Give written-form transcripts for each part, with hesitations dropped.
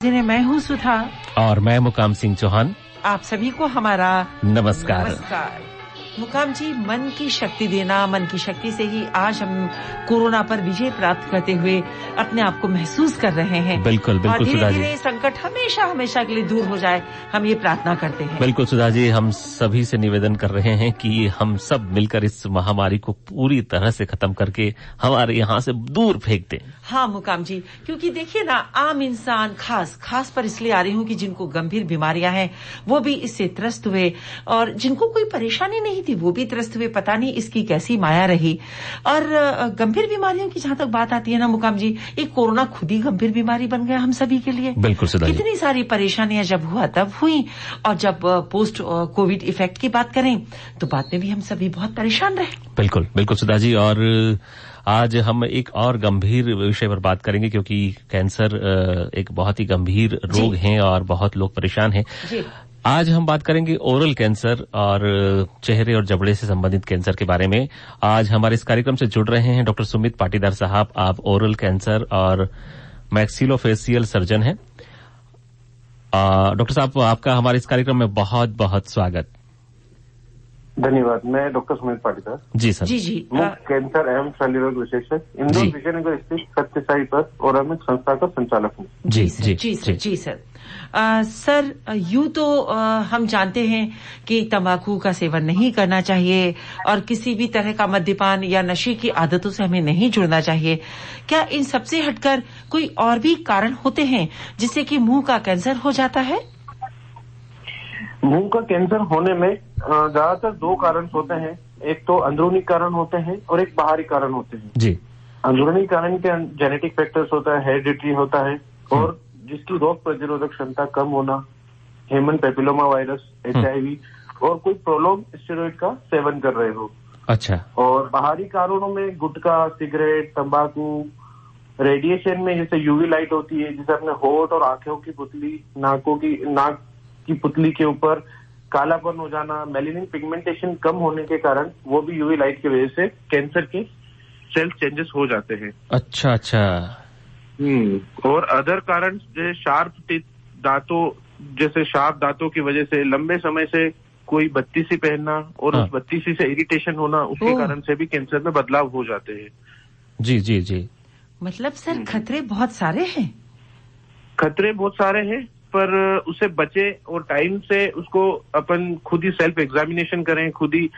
मैं हूँ सुधा और मैं मुकाम सिंह चौहान। आप सभी को हमारा नमस्कार। मुकाम जी, मन की शक्ति देना, मन की शक्ति से ही आज हम कोरोना पर विजय प्राप्त करते हुए अपने आप को महसूस कर रहे हैं। बिल्कुल बिल्कुल सुधा जी। धीरे-धीरे संकट हमेशा के लिए दूर हो जाए, हम ये प्रार्थना करते हैं। बिल्कुल सुधा जी, हम सभी से निवेदन कर रहे हैं कि हम सब मिलकर इस महामारी को पूरी तरह से खत्म करके हमारे यहाँ से दूर फेंक दें। हाँ मुकाम जी, क्योंकि देखिए ना, आम इंसान खास पर इसलिए आ रही हूँ कि जिनको गंभीर बीमारियां हैं वो भी इससे त्रस्त हुए, और जिनको कोई परेशानी नहीं थी वो भी त्रस्त हुए। पता नहीं इसकी कैसी माया रही। और गंभीर बीमारियों की जहां तक बात आती है ना मुकाम जी, एक कोरोना खुद ही गंभीर बीमारी बन गया हम सभी के लिए। बिल्कुल सुधा जी। कितनी सारी परेशानियां जब हुआ तब हुई, और जब पोस्ट कोविड इफेक्ट की बात करें तो बाद में भी हम सभी बहुत परेशान रहे। बिल्कुल बिल्कुल सुधा जी। और आज हम एक और गंभीर विषय पर बात करेंगे, क्योंकि कैंसर एक बहुत ही गंभीर रोग है और बहुत लोग परेशान हैं। आज हम बात करेंगे ओरल कैंसर और चेहरे और जबड़े से संबंधित कैंसर के बारे में। आज हमारे इस कार्यक्रम से जुड़ रहे हैं डॉक्टर सुमित पाटीदार साहब। आप ओरल कैंसर और मैक्सिलोफेशियल सर्जन हैं। डॉक्टर साहब, आपका हमारे इस कार्यक्रम में बहुत बहुत स्वागत। धन्यवाद। मैं डॉक्टर सुमित पाटीदार। जी सर। जी मुख्य कैंसर एवं शल्यरोग विशेषज्ञ इंदौर विजयनगर स्थित सत्य साई पर और संस्था का संचालक हूँ। जी सर। सर, यूं तो हम जानते हैं कि तंबाकू का सेवन नहीं करना चाहिए और किसी भी तरह का मद्यपान या नशे की आदतों से हमें नहीं जुड़ना चाहिए। क्या इन सबसे हटकर कोई और भी कारण होते हैं जिससे कि मुंह का कैंसर हो जाता है? मुंह का कैंसर होने में ज्यादातर दो कारण होते हैं। एक तो अंदरूनी कारण होते हैं और एक बाहरी कारण होते हैं। जी। अंदरूनी कारण के जेनेटिक फैक्टर्स होता है, हेरिडिटरी होता है, और जिसकी रोग प्रतिरोधक क्षमता कम होना, ह्यूमन पेपिलोमा वायरस, HIV, और कोई प्रोलॉन्ग स्टेरॉइड का सेवन कर रहे हो। अच्छा। और बाहरी कारणों में गुटखा, सिगरेट, तंबाकू, रेडिएशन में जैसे यूवी लाइट होती है जिसे अपने होंठ और आंखों की पुतली, नाक की पुतली के ऊपर कालापन हो जाना, मेलेनिन पिगमेंटेशन कम होने के कारण वो भी यूवी लाइट की वजह से कैंसर के सेल चेंजेस हो जाते हैं। अच्छा। और अदर कारण जैसे शार्प दांतों की वजह से लंबे समय से कोई बत्तीसी पहनना और उस बत्तीसी से इरिटेशन होना, उसके कारण से भी कैंसर में बदलाव हो जाते हैं। जी। मतलब सर, खतरे बहुत सारे हैं। खतरे बहुत सारे हैं, पर उसे बचे और टाइम से उसको अपन खुद ही सेल्फ एग्जामिनेशन करें, खुद ही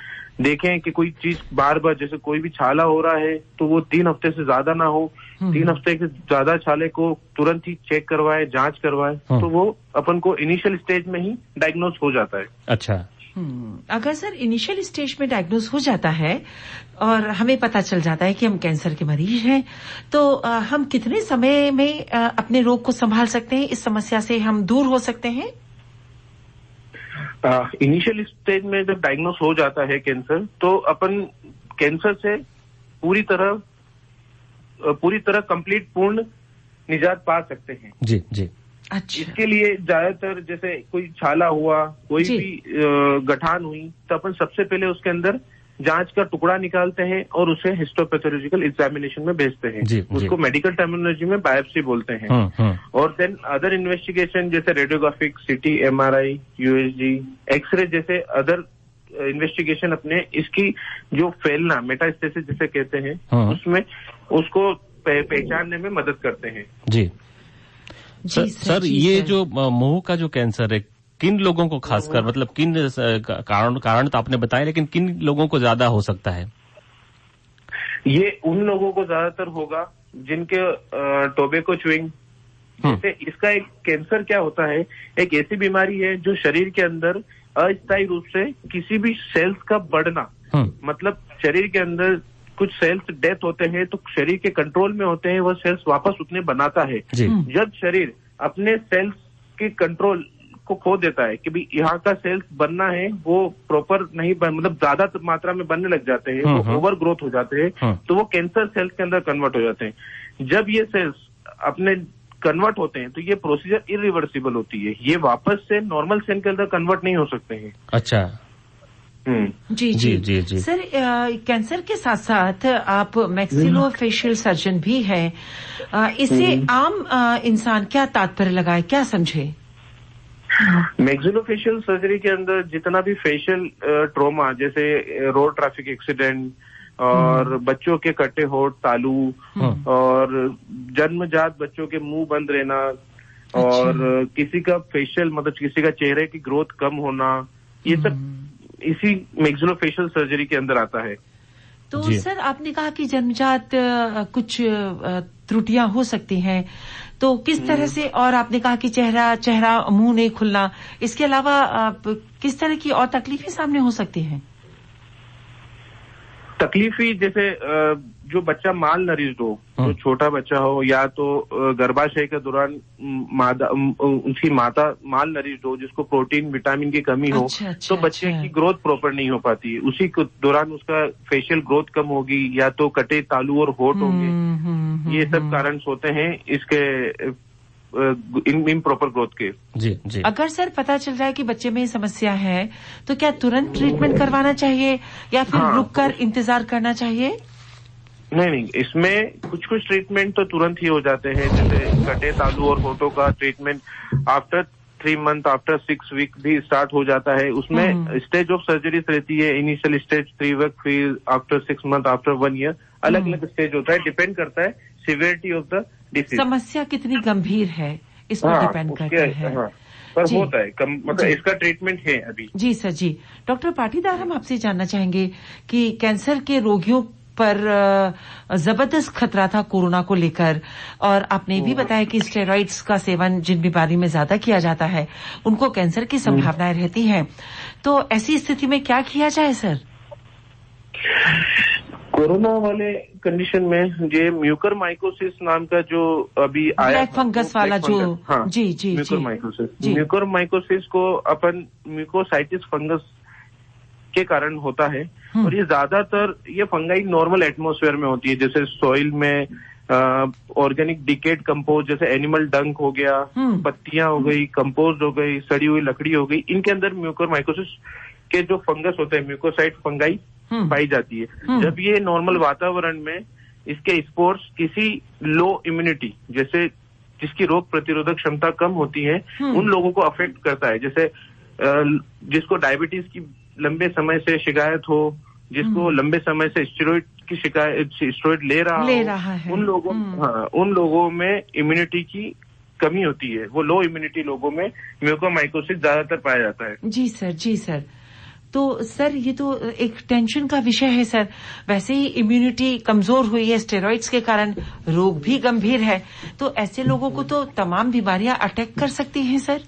देखें कि कोई चीज बार जैसे कोई भी छाला हो रहा है तो वो 3 हफ्ते से ज्यादा ना हो। 3 हफ्ते के ज्यादा छाले को तुरंत ही चेक करवाए, जांच करवाए, तो वो अपन को इनिशियल स्टेज में ही डायग्नोज हो जाता है। अच्छा। अगर सर इनिशियल स्टेज में डायग्नोज हो जाता है और हमें पता चल जाता है कि हम कैंसर के मरीज हैं, तो हम कितने समय में अपने रोग को संभाल सकते हैं? इस समस्या से हम दूर हो सकते हैं? इनिशियल स्टेज में जब डायग्नोज हो जाता है कैंसर, तो अपन कैंसर से पूरी तरह कंप्लीट पूर्ण निजात पा सकते हैं। जी। अच्छा। इसके लिए ज्यादातर जैसे कोई छाला हुआ, कोई भी गठान हुई, तो अपन सबसे पहले उसके अंदर जांच का टुकड़ा निकालते हैं और उसे हिस्टोपैथोलॉजिकल एग्जामिनेशन में भेजते हैं। उसको मेडिकल टर्मिनोलॉजी में बायोप्सी बोलते हैं। और देन अदर इन्वेस्टिगेशन जैसे radiographic, CT, MRI, USG, X ray जैसे अदर इन्वेस्टिगेशन अपने इसकी जो फैलना, मेटास्टेसिस जिसे कहते हैं, उसमें उसको पहचानने में मदद करते हैं। जी सर, ये जो मुंह का जो कैंसर है, किन लोगों को खासकर, मतलब किन कारण तो आपने बताया, लेकिन किन लोगों को ज्यादा हो सकता है? ये उन लोगों को ज्यादातर होगा जिनके टोबैको च्यूइंग, जैसे इसका एक कैंसर क्या होता है, एक ऐसी बीमारी है जो शरीर के अंदर अस्थायी रूप से किसी भी सेल्स का बढ़ना, मतलब शरीर के अंदर कुछ सेल्स डेथ होते हैं तो शरीर के कंट्रोल में होते हैं, वह सेल्स वापस उतने बनाता है। जब शरीर अपने सेल्स के कंट्रोल को खो देता है कि भाई यहाँ का सेल्स बनना है, वो प्रॉपर नहीं मतलब ज्यादा मात्रा में बनने लग जाते हैं, वो ओवर ग्रोथ हो जाते हैं, तो वो कैंसर सेल्स के अंदर कन्वर्ट हो जाते हैं। जब ये सेल्स अपने कन्वर्ट होते हैं तो ये प्रोसीजर इरिवर्सिबल होती है, ये वापस से नॉर्मल सेल के अंदर कन्वर्ट नहीं हो सकते हैं। अच्छा। जी जी जी जी सर, कैंसर के साथ साथ आप मैक्सिलोफेशियल सर्जन भी हैं। इसे आम इंसान क्या तात्पर्य लगाए, क्या समझे? मैक्सिलोफेशियल सर्जरी के अंदर जितना भी फेशियल ट्रॉमा, जैसे रोड ट्रैफिक एक्सीडेंट और बच्चों के कटे होठ, तालू और जन्मजात बच्चों के मुंह बंद रहना और किसी का फेशियल मतलब किसी का चेहरे की ग्रोथ कम होना, ये सब इसी मैक्सिलोफेशियल सर्जरी के अंदर आता है। तो सर आपने कहा कि जन्मजात कुछ त्रुटियां हो सकती हैं, तो किस तरह से, और आपने कहा कि चेहरा मुंह नहीं खुलना, इसके अलावा किस तरह की और तकलीफें सामने हो सकती हैं? तकलीफी जैसे जो बच्चा माल नरिश्ड हो, जो छोटा बच्चा हो या तो गर्भाशय के दौरान उसकी माता माल नरिश्ड हो, जिसको प्रोटीन विटामिन की कमी हो, तो बच्चे की ग्रोथ प्रॉपर नहीं हो पाती। उसी दौरान उसका फेशियल ग्रोथ कम होगी या तो कटे तालू और होठ होंगे। ये सब कारण होते हैं इसके इम्प्रॉपर ग्रोथ के। जी जी। अगर सर पता चल रहा है कि बच्चे में समस्या है, तो क्या तुरंत ट्रीटमेंट करवाना चाहिए या फिर रुककर इंतजार करना चाहिए? नहीं, इसमें कुछ ट्रीटमेंट तो तुरंत ही हो जाते हैं। जैसे कटे तालू और होठों का treatment after 3 month, after 6 week भी स्टार्ट हो जाता है। उसमें स्टेज ऑफ सर्जरीज रहती है, इनिशियल स्टेज 3 वीक, फिर आफ्टर 6 मंथ, आफ्टर 1 ईयर, अलग अलग स्टेज होता है। डिपेंड करता है सिवियरिटी ऑफ द डिसीज, समस्या कितनी गंभीर है इस पर डिपेंड करता है। पर होता है मतलब इसका ट्रीटमेंट है अभी। जी सर जी। डॉक्टर पाटीदार, हम आपसे जानना चाहेंगे कि कैंसर के रोगियों पर जबरदस्त खतरा था कोरोना को लेकर, और आपने भी बताया कि स्टेरॉइड्स का सेवन जिन बीमारी में ज्यादा किया जाता है उनको कैंसर की संभावनाएं रहती हैं। तो ऐसी स्थिति में क्या किया जाए सर? कोरोना वाले कंडीशन में ये म्यूकरमाइकोसिस नाम का जो अभी आया, ब्लैक फंगस वाला जो, हाँ, जी जी म्यूकरमाइकोसिस को अपन म्यूकोसाइटिस फंगस के कारण होता है। और ये ज्यादातर ये फंगाई नॉर्मल एटमॉस्फेयर में होती है, जैसे सॉइल में ऑर्गेनिक डिकेड कंपोज, जैसे एनिमल डंक हो गया, पत्तियां हो गई, कंपोस्ट हो गई, सड़ी हुई लकड़ी हो गई, इनके अंदर म्यूकरमाइकोसिस के जो फंगस होते हैं, म्यूकोसाइट फंगाई पाई जाती है। जब ये नॉर्मल वातावरण में इसके स्पोर्स किसी लो इम्यूनिटी, जैसे जिसकी रोग प्रतिरोधक क्षमता कम होती है, उन लोगों को अफेक्ट करता है। जैसे जिसको डायबिटीज की लंबे समय से शिकायत हो, जिसको लंबे समय से स्टेरॉइड की शिकायत, स्टेरॉइड ले रहा है, उन लोगों में इम्यूनिटी की कमी होती है। वो लो इम्यूनिटी लोगों में म्यूकोमाइकोसिस ज्यादातर पाया जाता है। जी सर, जी सर। तो सर ये तो एक टेंशन का विषय है सर। वैसे ही इम्यूनिटी कमजोर हुई है स्टेरॉइड्स के कारण, रोग भी गंभीर है, तो ऐसे लोगों को तो तमाम बीमारियां अटैक कर सकती हैं सर।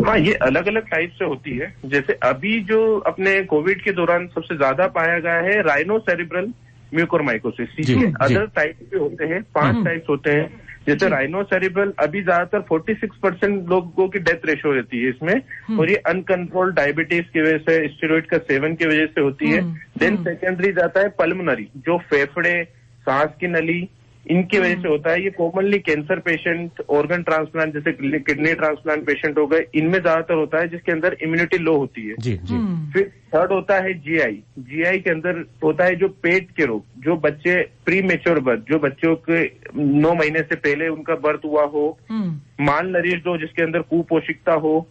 हाँ, ये अलग अलग टाइप से होती है। जैसे अभी जो अपने कोविड के दौरान सबसे ज्यादा पाया गया है राइनोसेरिब्रल म्यूकोरमाइकोसिस। अदर टाइप के होते हैं, 5 टाइप्स होते हैं। जैसे राइनोसेरिब्रल अभी ज्यादातर 46% लोगों की डेथ रेशियो रहती है इसमें, और ये अनकंट्रोल्ड डायबिटीज की वजह से, स्टेरॉइड का सेवन की वजह से होती है। देन सेकेंडरी जाता है पल्मोनरी, जो फेफड़े, सांस की नली, इनकी वजह से होता है। ये commonly cancer patient, organ transplant जैसे किडनी ट्रांसप्लांट पेशेंट हो गए, इनमें ज्यादातर होता है, जिसके अंदर इम्यूनिटी लो होती है। जी जी। फिर थर्ड होता है जीआई के अंदर होता है जो पेट के रोग, जो बच्चे प्री मेच्योर बर्थ, जो बच्चों के 9 महीने से पहले उनका बर्थ हुआ हो, माल नरिश्ड हो, जिसके अंदर कुपोषिकता हो,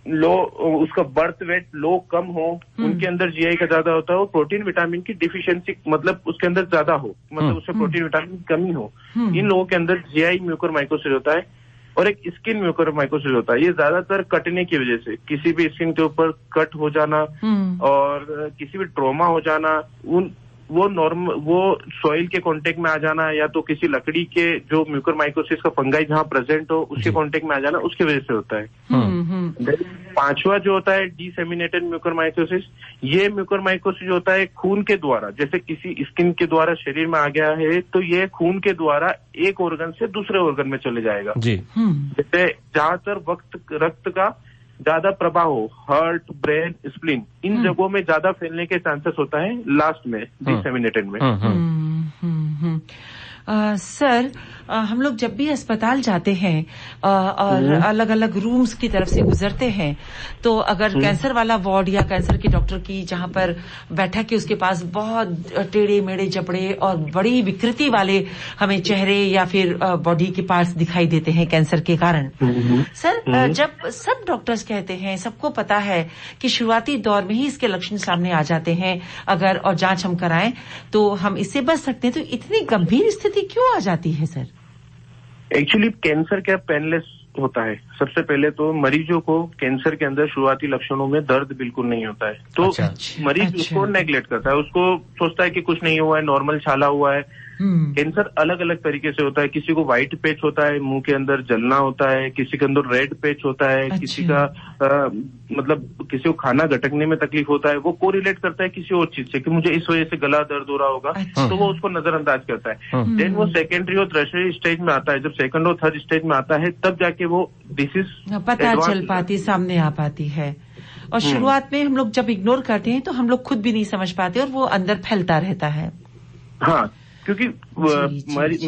लो उसका बर्थ वेट लो कम हो, उनके अंदर जीआई का ज्यादा होता हो। प्रोटीन विटामिन की डिफिशियंसी मतलब उसके अंदर ज्यादा हो, मतलब उससे प्रोटीन विटामिन की कमी हो, इन लोगों के अंदर जीआई म्यूकोरमाइकोसिस होता है। और एक स्किन म्यूकोरमाइकोसिस होता है। ये ज्यादातर कटने की वजह से, किसी भी स्किन के ऊपर कट हो जाना और किसी भी ट्रॉमा हो जाना, वो सॉइल के कांटेक्ट में आ जाना, या तो किसी लकड़ी के जो म्यूकोरमाइकोसिस का फंगाई जहां प्रेजेंट हो उसके कांटेक्ट में आ जाना, उसकी वजह से होता है। 5वां जो होता है डिसेमिनेटेड म्यूकोरमाइकोसिस। ये म्यूकोरमाइकोसिस होता है खून के द्वारा, जैसे किसी स्किन के द्वारा शरीर में आ गया है तो ये खून के द्वारा एक ऑर्गन से दूसरे ऑर्गन में चले जाएगा। जैसे जहां रक्त का ज्यादा प्रभाव हो, हार्ट, ब्रेन, स्प्लीन, इन जगहों में ज्यादा फैलने के चांसेस होता है लास्ट में डिसेमिनेटेड में। सर, हम लोग जब भी अस्पताल जाते हैं और अलग अलग रूम्स की तरफ से गुजरते हैं, तो अगर कैंसर वाला वार्ड या कैंसर के डॉक्टर की जहां पर बैठक के उसके पास बहुत टेढ़े मेढ़े जबड़े और बड़ी विकृति वाले हमें चेहरे या फिर बॉडी के पार्ट्स दिखाई देते हैं कैंसर के कारण। सर, जब सब डॉक्टर्स कहते हैं, सबको पता है कि शुरुआती दौर में ही इसके लक्षण सामने आ जाते हैं अगर और जांच हम कराएं तो हम इससे बच सकते हैं, तो इतनी गंभीर स्थिति क्यों आ जाती है सर? एक्चुअली कैंसर क्या पेनलेस होता है। सबसे पहले तो मरीजों को कैंसर के अंदर शुरुआती लक्षणों में दर्द बिल्कुल नहीं होता है, तो मरीज उसको नेग्लेक्ट करता है, उसको सोचता है कि कुछ नहीं हुआ है, नॉर्मल छाला हुआ है। कैंसर अलग अलग तरीके से होता है। किसी को व्हाइट पैच होता है, मुंह के अंदर जलना होता है, किसी के अंदर रेड पैच होता है, किसी का मतलब किसी को खाना गटकने में तकलीफ होता है, वो कोरिलेट करता है किसी और चीज से कि मुझे इस वजह से गला दर्द हो रहा होगा, तो वो उसको नजरअंदाज करता है। देन वो सेकेंडरी और टर्शियरी स्टेज में आता है। जब सेकंड और थर्ड स्टेज में आता है तब जाके वो डिसीज पता चल पाती, सामने आ पाती है। और शुरुआत में हम लोग जब इग्नोर करते हैं तो हम लोग खुद भी नहीं समझ पाते और वो अंदर फैलता रहता है। हाँ, क्योंकि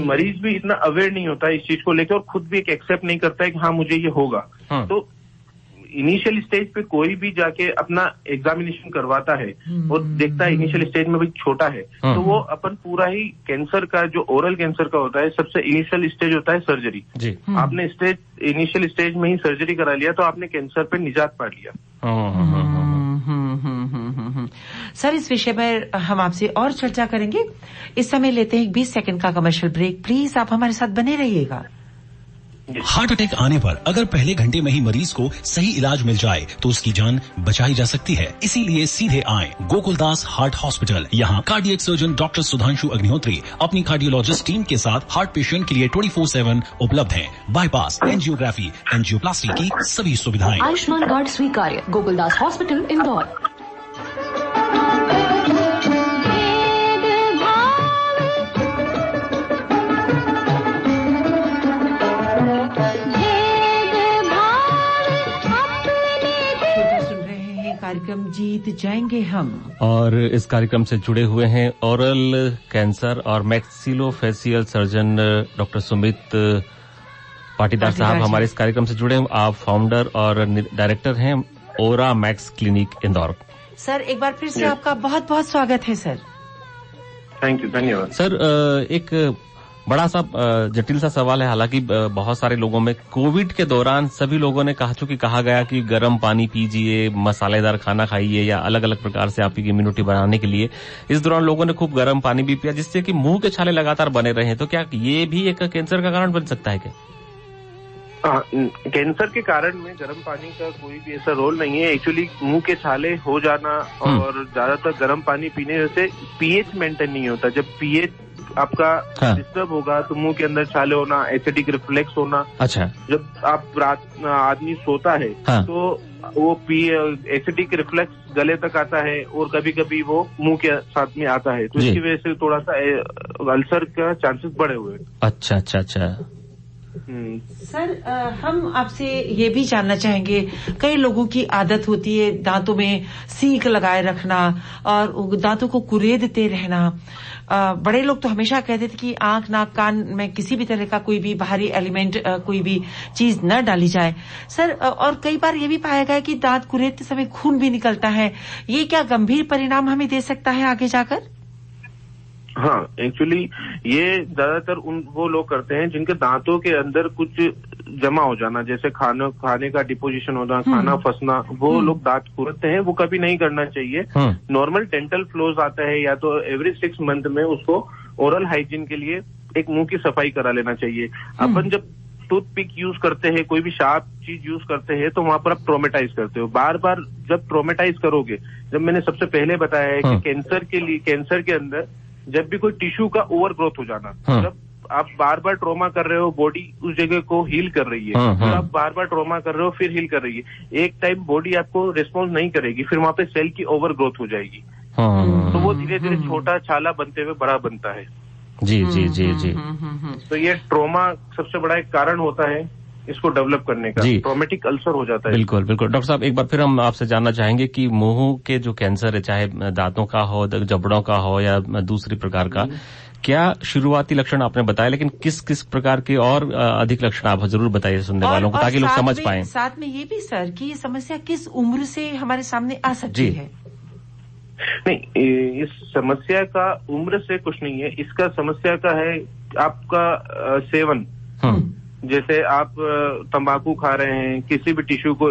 मरीज भी इतना अवेयर नहीं होता है इस चीज को लेकर और खुद भी एक एक्सेप्ट नहीं करता है कि हाँ मुझे ये होगा। तो इनिशियल स्टेज पे कोई भी जाके अपना एग्जामिनेशन करवाता है और देखता है इनिशियल स्टेज में भाई छोटा है, तो वो अपन पूरा ही कैंसर का जो ओरल कैंसर का होता है सबसे इनिशियल स्टेज होता है सर्जरी। आपने इनिशियल स्टेज में ही सर्जरी करा लिया तो आपने कैंसर पे निजात पा लिया। सर, इस विषय पर हम आपसे और चर्चा करेंगे। इस समय लेते हैं 20 सेकंड का कमर्शियल ब्रेक। प्लीज आप हमारे साथ बने रहिएगा। हार्ट अटैक आने पर अगर पहले घंटे में ही मरीज को सही इलाज मिल जाए तो उसकी जान बचाई जा सकती है। इसीलिए सीधे आए गोकुलदास हार्ट हॉस्पिटल। यहाँ cardiac surgeon doctor Sudhanshu Agnihotri अपनी कार्डियोलॉजिस्ट टीम के साथ हार्ट पेशेंट के लिए 24/7 उपलब्ध हैं। बाईपास, एंजियोग्राफी, एंजियोप्लास्टी की सभी सुविधाएं। आयुष्मान कार्ड स्वीकार्य। गोकुलदास हॉस्पिटल, इंदौर। कार्यक्रम जीत जाएंगे हम, और इस कार्यक्रम से जुड़े हुए हैं ओरल कैंसर और maxillofacial surgeon doctor Sumit Patidar साहब हमारे इस कार्यक्रम से जुड़े हैं। आप फाउंडर और डायरेक्टर हैं ओरा मैक्स क्लिनिक इंदौर। सर, एक बार फिर से आपका बहुत बहुत स्वागत है सर। थैंक यू, धन्यवाद। सर, एक बड़ा सा जटिल सा सवाल है, हालांकि बहुत सारे लोगों में कोविड के दौरान सभी लोगों ने कहा गया कि गर्म पानी पीजिए, मसालेदार खाना खाइए या अलग अलग प्रकार से आपकी इम्यूनिटी बनाने के लिए। इस दौरान लोगों ने खूब गर्म पानी भी पिया जिससे कि मुंह के छाले लगातार बने रहे। तो क्या ये भी एक कैंसर का कारण बन सकता है क्या? कैंसर के कारण में गर्म पानी का कोई भी ऐसा रोल नहीं है। एक्चुअली मुंह के छाले हो जाना और ज्यादातर गर्म पानी पीने से पीएच मेंटेन नहीं होता। जब पीएच आपका डिस्टर्ब होगा तो मुंह के अंदर छाले होना, एसिडिक रिफ्लेक्स होना। अच्छा। जब आप रात आदमी सोता है तो वो एसिडिक रिफ्लेक्स गले तक आता है और कभी कभी वो मुंह के साथ में आता है, तो इसकी वजह से थोड़ा सा अल्सर का चांसेस बढ़े हुए हैं। अच्छा अच्छा अच्छा। सर, हम आपसे ये भी जानना चाहेंगे, कई लोगों की आदत होती है दांतों में सीक लगाए रखना और दांतों को कुरेदते रहना। बड़े लोग तो हमेशा कहते थे कि आंख, नाक, कान में किसी भी तरह का कोई भी बाहरी एलिमेंट, कोई भी चीज न डाली जाए। सर, और कई बार ये भी पाया गया कि दांत कुरेदते समय खून भी निकलता है। ये क्या गंभीर परिणाम हमें दे सकता है आगे जाकर? हाँ, एक्चुअली ये ज्यादातर वो लोग करते हैं जिनके दांतों के अंदर कुछ जमा हो जाना, जैसे खाने का डिपोजिशन होना, खाना फंसना, वो लोग दांत कुरेदते हैं। वो कभी नहीं करना चाहिए। नॉर्मल डेंटल फ्लोस आता है या तो एवरी 6 मंथ में उसको ओरल हाइजीन के लिए एक मुंह की सफाई करा लेना चाहिए। अपन जब टूथपिक यूज करते हैं, कोई भी शार्प चीज यूज करते हैं, तो वहां पर आप ट्रोमेटाइज करते हो। बार बार जब ट्रोमेटाइज करोगे, जब मैंने सबसे पहले बताया है कि कैंसर के अंदर जब भी कोई टिश्यू का ओवर ग्रोथ हो जाना, जब आप बार बार ट्रोमा कर रहे हो, बॉडी उस जगह को हील कर रही है, और आप बार बार ट्रोमा कर रहे हो फिर हील कर रही है, एक टाइम बॉडी आपको रिस्पॉन्स नहीं करेगी, फिर वहां पे सेल की ओवर ग्रोथ हो जाएगी। तो वो धीरे धीरे छोटा छाला बनते हुए बड़ा बनता है। जी जी जी जी। तो ये ट्रोमा सबसे बड़ा एक कारण होता है इसको डेवलप करने का। ट्रोमेटिक अल्सर हो जाता है। बिल्कुल बिल्कुल। डॉक्टर साहब, एक बार फिर हम आपसे जानना चाहेंगे कि मुंह के जो कैंसर है, चाहे दांतों का हो, जबड़ों का हो या दूसरी प्रकार का, क्या शुरुआती लक्षण आपने बताया, लेकिन किस किस प्रकार के और अधिक लक्षण आप जरूर बताइए सुनने वालों को, ताकि लोग समझ पाएं। साथ में ये भी सर कि ये समस्या किस उम्र से हमारे सामने आ सकती है? नहीं, इस समस्या का उम्र से कुछ नहीं है। इसका समस्या का है आपका सेवन। जैसे आप तंबाकू खा रहे हैं, किसी भी टिश्यू को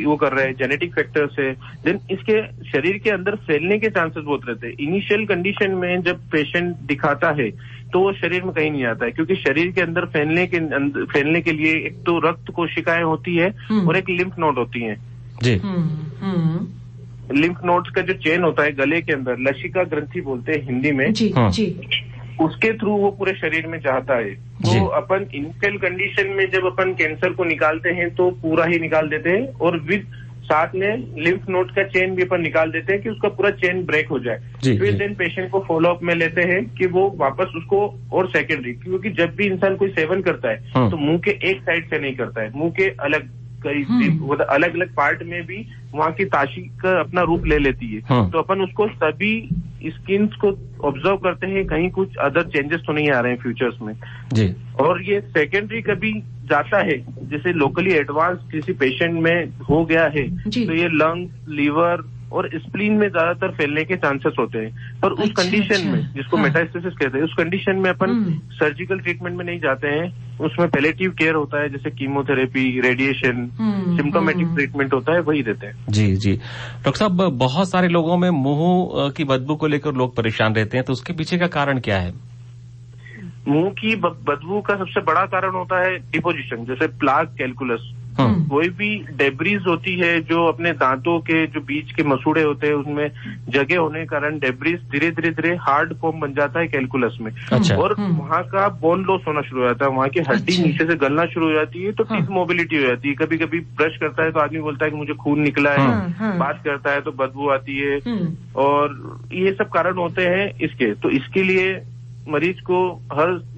वो कर रहे हैं, जेनेटिक फैक्टर से, देन इसके शरीर के अंदर फैलने के चांसेस बहुत रहते हैं। इनिशियल कंडीशन में जब पेशेंट दिखाता है तो वो शरीर में कहीं नहीं आता है, क्योंकि शरीर के अंदर फैलने के लिए एक तो रक्त कोशिकाएं होती है और एक लिम्फ नोड होती है जी। लिम्फ नोड्स का जो चेन होता है गले के अंदर, लसिका ग्रंथि बोलते हैं हिंदी में जी, जी। उसके थ्रू वो पूरे शरीर में जाता है। तो अपन इनिशियल कंडीशन में जब अपन कैंसर को निकालते हैं तो पूरा ही निकाल देते हैं, और विद साथ में लिम्फ नोड का चेन भी अपन निकाल देते हैं कि उसका पूरा चेन ब्रेक हो जाए। फिर देन पेशेंट को फॉलो अप में लेते हैं कि वो वापस उसको, और सेकेंडरी, क्योंकि जब भी इंसान कोई सेवन करता है तो मुंह के एक साइड से नहीं करता है, मुंह के अलग अलग अलग पार्ट में भी वहाँ की ताशी का अपना रूप ले लेती है। तो अपन उसको सभी स्किन को ऑब्जर्व करते हैं, कहीं कुछ अदर चेंजेस तो नहीं आ रहे हैं फ्यूचर्स में जी। और ये सेकेंडरी कभी जाता है, जैसे लोकली एडवांस किसी पेशेंट में हो गया है तो ये लंग, लीवर और स्प्लीन में ज्यादातर फैलने के चांसेस होते हैं। पर उस कंडीशन में, जिसको मेटास्टेसिस कहते हैं, उस कंडीशन में अपन सर्जिकल ट्रीटमेंट में नहीं जाते हैं, उसमें पैलेटिव केयर होता है, जैसे कीमोथेरेपी, रेडिएशन, सिम्टोमेटिक ट्रीटमेंट होता है, वही देते हैं। जी जी। डॉक्टर साहब, बहुत सारे लोगों में मुंह की बदबू को लेकर लोग परेशान रहते हैं, तो उसके पीछे का कारण क्या है? मुंह की बदबू का सबसे बड़ा कारण होता है डिपोजिशन, जैसे प्लाक, कैलकुलस। कोई भी डेब्रीज होती है जो अपने दांतों के जो बीच के मसूड़े होते हैं उसमें जगह होने के कारण डेब्रीज धीरे धीरे हार्ड फॉर्म बन जाता है कैलकुलस में। और वहाँ का बोन लॉस होना शुरू हो जाता है, वहाँ की हड्डी नीचे से गलना शुरू हो जाती है, तो टीथ मोबिलिटी हो जाती है। कभी कभी ब्रश करता है तो आदमी बोलता है कि मुझे खून निकला है, बात करता है तो बदबू आती है, और ये सब कारण होते हैं इसके। तो इसके लिए मरीज को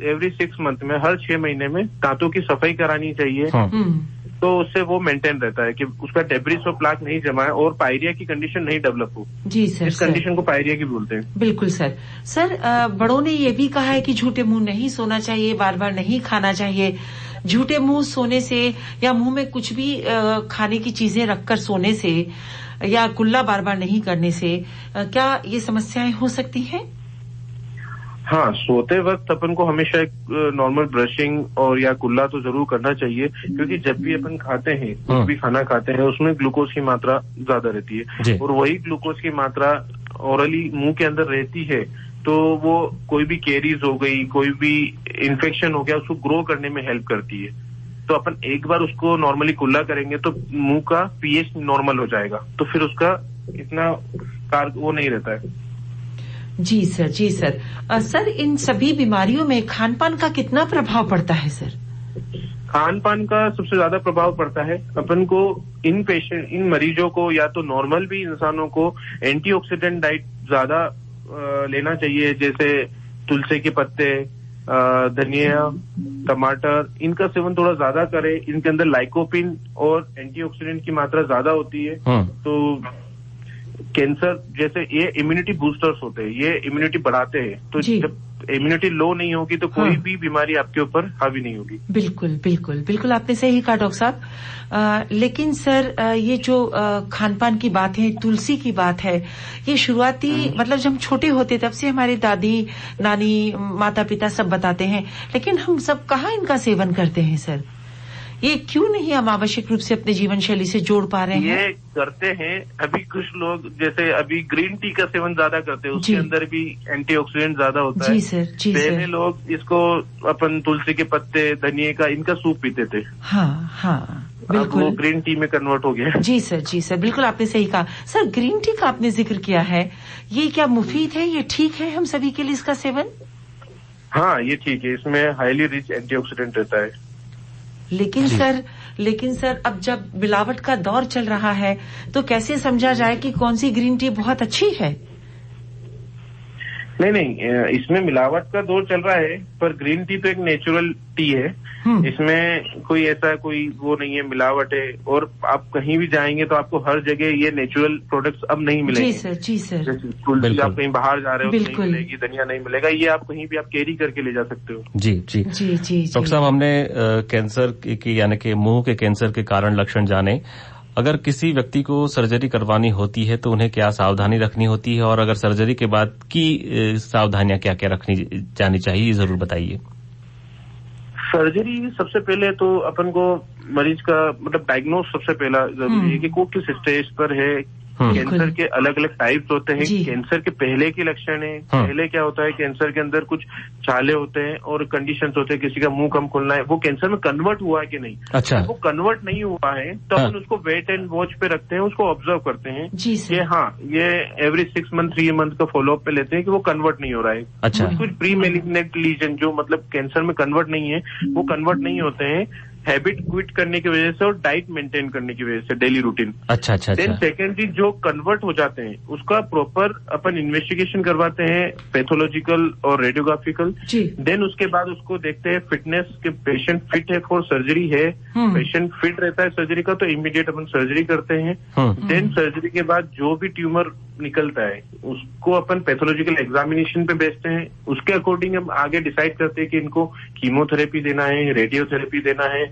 एवरी 6 मंथ में, हर 6 महीने में दांतों की सफाई करानी चाहिए। तो उससे वो मेंटेन रहता है कि उसका डेब्रिस और प्लाक नहीं जमा है और पायरिया की कंडीशन नहीं डेवलप हो। जी सर, इस कंडीशन को पायरिया की बोलते हैं। बिल्कुल सर। सर, बड़ों ने ये भी कहा है कि झूठे मुंह नहीं सोना चाहिए, बार बार नहीं खाना चाहिए। झूठे मुंह सोने से या मुंह में कुछ भी खाने की चीजें रखकर सोने से या कुल्ला बार बार नहीं करने से क्या ये समस्याएं हो सकती हैं? हाँ, सोते वक्त अपन को हमेशा एक नॉर्मल ब्रशिंग और या कुल्ला तो जरूर करना चाहिए, क्योंकि जब भी अपन खाते हैं, कुछ भी खाना खाते हैं, उसमें ग्लूकोज की मात्रा ज्यादा रहती है, और वही ग्लूकोज की मात्रा ओरली मुंह के अंदर रहती है, तो वो कोई भी कैरीज हो गई, कोई भी इन्फेक्शन हो गया, उसको ग्रो करने में हेल्प करती है। तो अपन एक बार उसको नॉर्मली कुल्ला करेंगे तो मुंह का पीएच नॉर्मल हो जाएगा, तो फिर उसका इतना वो नहीं रहता है। जी सर, जी सर। सर, इन सभी बीमारियों में खान पान का कितना प्रभाव पड़ता है सर? खान पान का सबसे ज्यादा प्रभाव पड़ता है। अपन को इन मरीजों को, या तो नॉर्मल भी इंसानों को, एंटीऑक्सीडेंट डाइट ज्यादा लेना चाहिए, जैसे तुलसी के पत्ते, धनिया, टमाटर, इनका सेवन थोड़ा ज्यादा करें। इनके अंदर लाइकोपिन और एंटीऑक्सीडेंट की मात्रा ज्यादा होती है। तो कैंसर जैसे ये इम्यूनिटी बूस्टर्स होते हैं, ये इम्यूनिटी बढ़ाते हैं। तो जब इम्यूनिटी लो नहीं होगी तो कोई भी बीमारी आपके ऊपर हावी नहीं होगी। बिल्कुल बिल्कुल बिल्कुल, आपने सही कहा डॉक्टर साहब। लेकिन सर, ये जो खान पान की बात है, तुलसी की बात है, ये शुरुआती मतलब जब हम छोटे होते तब से हमारे दादी, नानी, माता पिता सब बताते हैं, लेकिन हम सब कहाँ इनका सेवन करते हैं सर? ये क्यों नहीं हम आवश्यक रूप से अपने जीवन शैली से जोड़ पा रहे हैं? ये करते हैं अभी कुछ लोग, जैसे अभी ग्रीन टी का सेवन ज्यादा करते हैं, उसके अंदर भी एंटीऑक्सीडेंट ज्यादा होता है। जी सर, जी सर। पहले लोग इसको अपन तुलसी के पत्ते, धनिये का, इनका सूप पीते थे। हाँ हाँ, बिल्कुल। वो ग्रीन टी में कन्वर्ट हो गया। जी सर, जी सर, बिल्कुल आपने सही कहा। सर, ग्रीन टी का आपने जिक्र किया है, ये क्या मुफीद है, ये ठीक है हम सभी के लिए इसका सेवन? हाँ, ये ठीक है, इसमें हाईली रिच एंटीऑक्सीडेंट रहता है। लेकिन सर अब जब मिलावट का दौर चल रहा है तो कैसे समझा जाए कि कौन सी ग्रीन टी बहुत अच्छी है? नहीं, इसमें मिलावट का दौर चल रहा है, पर ग्रीन टी तो एक नेचुरल टी है। इसमें कोई ऐसा कोई वो नहीं है, मिलावट है। और आप कहीं भी जाएंगे तो आपको हर जगह ये नेचुरल प्रोडक्ट्स अब नहीं मिलेंगे। जी सर। तुलसी आप कहीं बाहर जा रहे हो तो नहीं मिलेगी, धनिया नहीं मिलेगा, ये आप कहीं भी आप कैरी करके ले जा सकते हो। जी। डॉक्टर साहब, हमने कैंसर की यानी कि मुंह के कैंसर के कारण लक्षण जाने। अगर किसी व्यक्ति को सर्जरी करवानी होती है तो उन्हें क्या सावधानी रखनी होती है, और अगर सर्जरी के बाद की सावधानियां क्या क्या रखनी जानी चाहिए, जरूर बताइए। सर्जरी सबसे पहले तो अपन को मरीज का मतलब डायग्नोस सबसे पहला जरूरी है कि वो किस स्टेज पर है। कैंसर के अलग अलग टाइप्स होते हैं। कैंसर के पहले के लक्षण है। पहले क्या होता है, कैंसर के अंदर कुछ छाले होते हैं और कंडीशंस होते हैं, किसी का मुंह कम खुलना है, वो कैंसर में कन्वर्ट हुआ है कि नहीं। अच्छा। वो कन्वर्ट नहीं हुआ है तो अपन उसको वेट एंड वॉच पे रखते हैं, उसको ऑब्जर्व करते हैं कि हाँ ये एवरी 6 मंथ 3 मंथ का फॉलोअप पे लेते हैं कि वो कन्वर्ट नहीं हो रहा है। अच्छा। कुछ प्री मेलिग्नेंट लीजन जो मतलब कैंसर में कन्वर्ट नहीं है, वो कन्वर्ट नहीं होते हैं हैबिट क्विट करने की वजह से और डाइट मेंटेन करने की वजह से, डेली रूटीन। अच्छा। देन सेकेंडली जो कन्वर्ट हो जाते हैं उसका प्रॉपर अपन इन्वेस्टिगेशन करवाते हैं, पैथोलॉजिकल और रेडियोग्राफिकल। देन उसके बाद उसको देखते हैं फिटनेस के, पेशेंट फिट है फॉर सर्जरी है। पेशेंट फिट रहता है सर्जरी का तो इमीडिएट अपन सर्जरी करते हैं। देन सर्जरी के बाद जो भी ट्यूमर निकलता है उसको अपन पैथोलॉजिकल एग्जामिनेशन पे भेजते हैं। उसके अकॉर्डिंग हम आगे डिसाइड करते हैं कि इनको कीमोथेरेपी देना है, रेडियोथेरेपी देना है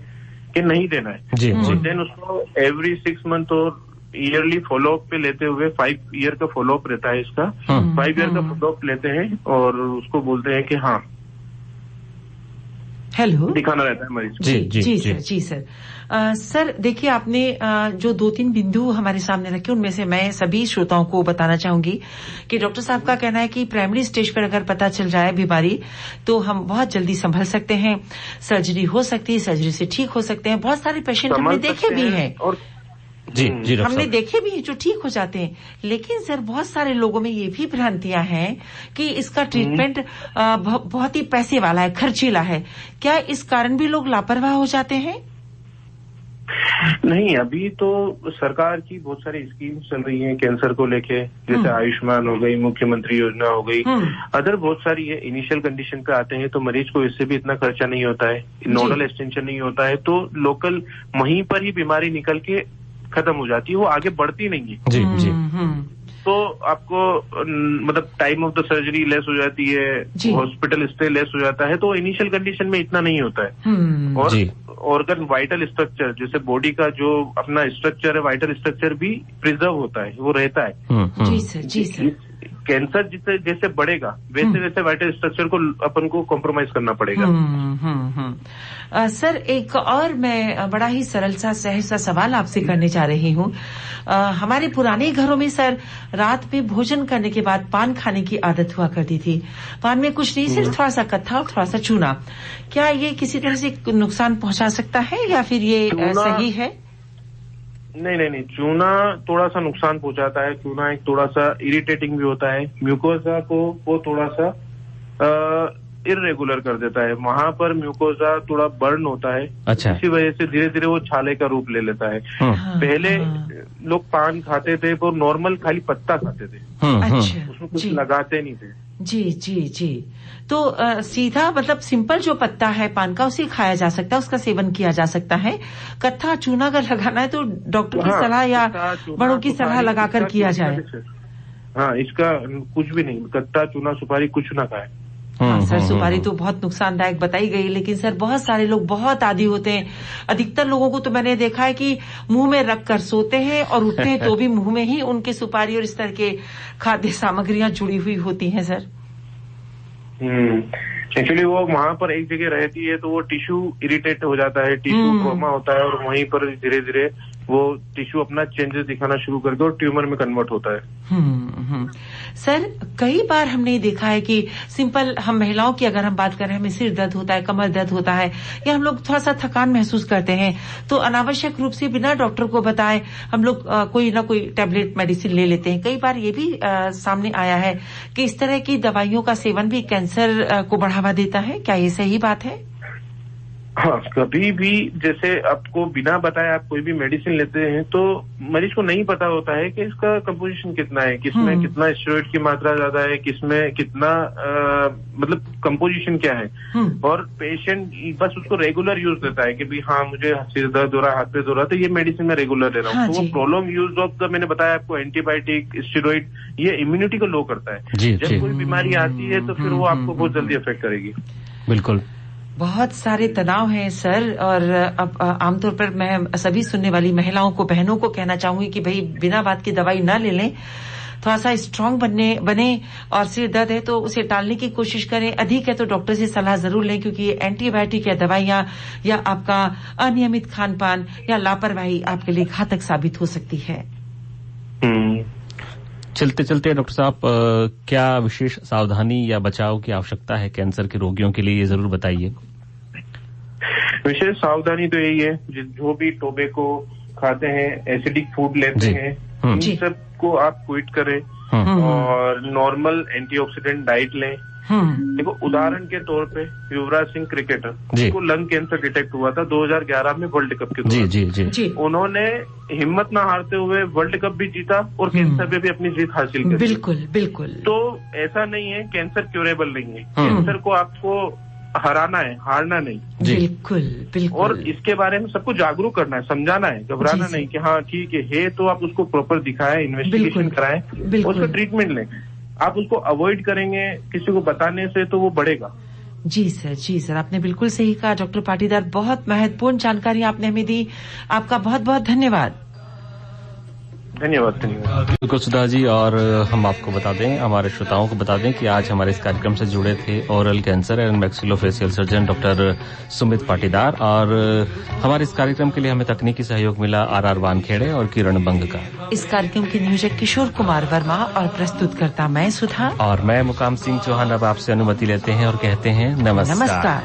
कि नहीं देना है। और देन उसको एवरी 6 मंथ और ईयरली फॉलोअप पे लेते हुए 5 ईयर का फॉलोअप रहता है इसका। 5 ईयर का फॉलोअप लेते हैं और उसको बोलते हैं कि हाँ हेलो दिखाना रहता है मरीज। जी सर। सर देखिए, आपने जो 2-3 बिंदु हमारे सामने रखे उनमें से मैं सभी श्रोताओं को बताना चाहूंगी कि डॉक्टर साहब का कहना है कि प्राइमरी स्टेज पर अगर पता चल जाए बीमारी तो हम बहुत जल्दी संभल सकते हैं, सर्जरी हो सकती है, सर्जरी से ठीक हो सकते हैं। बहुत सारे पेशेंट हमने देखे भी हैं और जी हमने देखे भी हैं जो ठीक हो जाते हैं। लेकिन सर बहुत सारे लोगों में ये भी भ्रांतियां हैं कि इसका ट्रीटमेंट बहुत ही पैसे वाला है, खर्चीला है। क्या इस कारण भी लोग लापरवाह हो जाते हैं? नहीं, अभी तो सरकार की बहुत सारी स्कीम्स चल रही हैं कैंसर को लेके, जैसे आयुष्मान हो गई, मुख्यमंत्री योजना हो गई, अदर बहुत सारी है। इनिशियल कंडीशन पे आते हैं तो मरीज को इससे भी इतना खर्चा नहीं होता है, नोडल एक्सटेंशन नहीं होता है, तो लोकल वहीं पर ही बीमारी निकल के खत्म हो जाती है, वो आगे बढ़ती नहीं है। जी। तो आपको मतलब time of the surgery less हो जाती है, हॉस्पिटल स्टे लेस हो जाता है, तो इनिशियल कंडीशन में इतना नहीं होता है। और ऑर्गन वाइटल स्ट्रक्चर जैसे बॉडी का जो अपना स्ट्रक्चर है, वाइटल स्ट्रक्चर भी प्रिजर्व होता है, वो रहता है। जी सर। कैंसर जिससे जैसे बढ़ेगा वैसे वैसे वाइटल स्ट्रक्चर को अपन को कॉम्प्रोमाइज करना पड़ेगा। सर एक और मैं बड़ा ही सरल सा सहज सा सवाल आपसे करने जा रही हूँ। हमारे पुराने घरों में सर रात में भोजन करने के बाद पान खाने की आदत हुआ करती थी। पान में कुछ नहीं, सिर्फ थोड़ा सा कत्था और थोड़ा सा चूना। क्या ये किसी तरह से नुकसान पहुंचा सकता है या फिर ये सही है? नहीं, चूना थोड़ा सा नुकसान पहुंचाता है। चूना एक थोड़ा सा इरिटेटिंग भी होता है, म्यूकोसा को वो थोड़ा सा इरेगुलर कर देता है, वहां पर म्यूकोसा थोड़ा बर्न होता है। अच्छा। इसी वजह से धीरे धीरे वो छाले का रूप ले लेता है। पहले लोग पान खाते थे पर नॉर्मल खाली पत्ता खाते थे, उसमें कुछ लगाते नहीं थे। जी। तो सीधा मतलब सिंपल जो पत्ता है पान का उसे खाया जा सकता है, उसका सेवन किया जा सकता है। कत्था चूना अगर लगाना है तो डॉक्टर की सलाह या बड़ों की सलाह लगाकर किया जाए। हाँ, इसका कुछ भी नहीं, कत्था चूना सुपारी कुछ ना खाए। हाँ सर, सुपारी तो बहुत नुकसानदायक बताई गई, लेकिन सर बहुत सारे लोग बहुत आदी होते हैं। अधिकतर लोगों को तो मैंने देखा है कि मुंह में रख कर सोते हैं और उठते हैं तो भी मुंह में ही उनके सुपारी और इस तरह के खाद्य सामग्रियां जुड़ी हुई होती हैं सर। एक्चुअली वो वहां पर एक जगह रहती है तो वो टिश्यू इरिटेट हो जाता है, टिश्यू ट्रॉमा होता है और वहीं पर धीरे धीरे वो टिश्यू अपना चेंजेस दिखाना शुरू करके और ट्यूमर में कन्वर्ट होता है। सर कई बार हमने देखा है कि सिंपल हम महिलाओं की अगर हम बात करें, हमें सिर दर्द होता है, कमर दर्द होता है या हम लोग थोड़ा सा थकान महसूस करते हैं तो अनावश्यक रूप से बिना डॉक्टर को बताए हम लोग कोई ना कोई टैबलेट मेडिसिन ले लेते हैं। कई बार ये भी सामने आया है कि इस तरह की दवाइयों का सेवन भी कैंसर को बढ़ावा देता है। क्या ये सही बात है? हाँ, कभी भी जैसे आपको बिना बताए आप कोई भी मेडिसिन लेते हैं तो मरीज को नहीं पता होता है कि इसका कंपोजिशन कितना है, किसमें कितना स्टेरॉइड की मात्रा ज्यादा है, किसमें कितना मतलब कंपोजिशन क्या है। और पेशेंट बस उसको रेगुलर यूज देता है कि भाई हाँ मुझे सिर दर्द हो रहा है, हाथ पे हो रहा है, तो ये मेडिसिन मैं रेगुलर ले रहा हूँ। हाँ, तो वो प्रोलॉन्ग यूज ऑफ द, मैंने बताया आपको, एंटीबायोटिक, स्टेरॉइड, ये इम्यूनिटी को लो करता है। जब कोई बीमारी आती है तो फिर वो आपको बहुत जल्दी अफेक्ट करेगी। बिल्कुल। बहुत सारे तनाव हैं सर, और अब आमतौर पर मैं सभी सुनने वाली महिलाओं को, बहनों को कहना चाहूंगी कि भाई बिना बात की दवाई ना ले लें, थोड़ा सा स्ट्रांग बने और सिर दर्द है तो उसे टालने की कोशिश करें, अधिक है तो डॉक्टर से सलाह जरूर लें, क्योंकि एंटीबायोटिक या दवाइयां या आपका अनियमित खान पान या लापरवाही आपके लिए घातक साबित हो सकती है। चलते चलते डॉक्टर साहब, क्या विशेष सावधानी या बचाव की आवश्यकता है कैंसर के रोगियों के लिए, ये जरूर बताइए। विशेष सावधानी तो यही है, जो भी टोबैको खाते हैं, एसिडिक फूड लेते हैं, इन सब को आप क्विट करें और नॉर्मल एंटीऑक्सीडेंट डाइट लें। देखो, उदाहरण के तौर पे युवराज सिंह क्रिकेटर, उनको लंग कैंसर डिटेक्ट हुआ था 2011 में वर्ल्ड कप के दौरान। जी। उन्होंने हिम्मत ना हारते हुए वर्ल्ड कप भी जीता और कैंसर पे भी अपनी जीत हासिल की। बिल्कुल बिल्कुल। तो ऐसा नहीं है, कैंसर क्यूरेबल नहीं है, कैंसर को आपको हराना है, हारना नहीं। बिल्कुल बिल्कुल। और इसके बारे में सबको जागरूक करना है, समझाना है, घबराना नहीं कि हाँ ठीक है तो आप उसको प्रॉपर दिखाएं, इन्वेस्टिगेशन कराएं, उसका ट्रीटमेंट लें। आप उसको अवॉइड करेंगे किसी को बताने से तो वो बढ़ेगा। जी सर, आपने बिल्कुल सही कहा डॉक्टर पाटीदार, बहुत महत्वपूर्ण जानकारी आपने हमें दी, आपका बहुत बहुत धन्यवाद। धन्यवाद। बिल्कुल सुधा जी, और हम आपको बता दें, हमारे श्रोताओं को बता दें कि आज हमारे इस कार्यक्रम से जुड़े थे oral cancer and maxillofacial surgeon doctor Sumit Patidar, और हमारे इस कार्यक्रम के लिए हमें तकनीकी सहयोग मिला आर वानखेड़े और किरण बंग का। इस कार्यक्रम के नियोजक किशोर कुमार वर्मा और प्रस्तुतकर्ता मैं सुधा, और मैं मुकाम सिंह चौहान अब आपसे अनुमति लेते हैं और कहते हैं नमस्कार।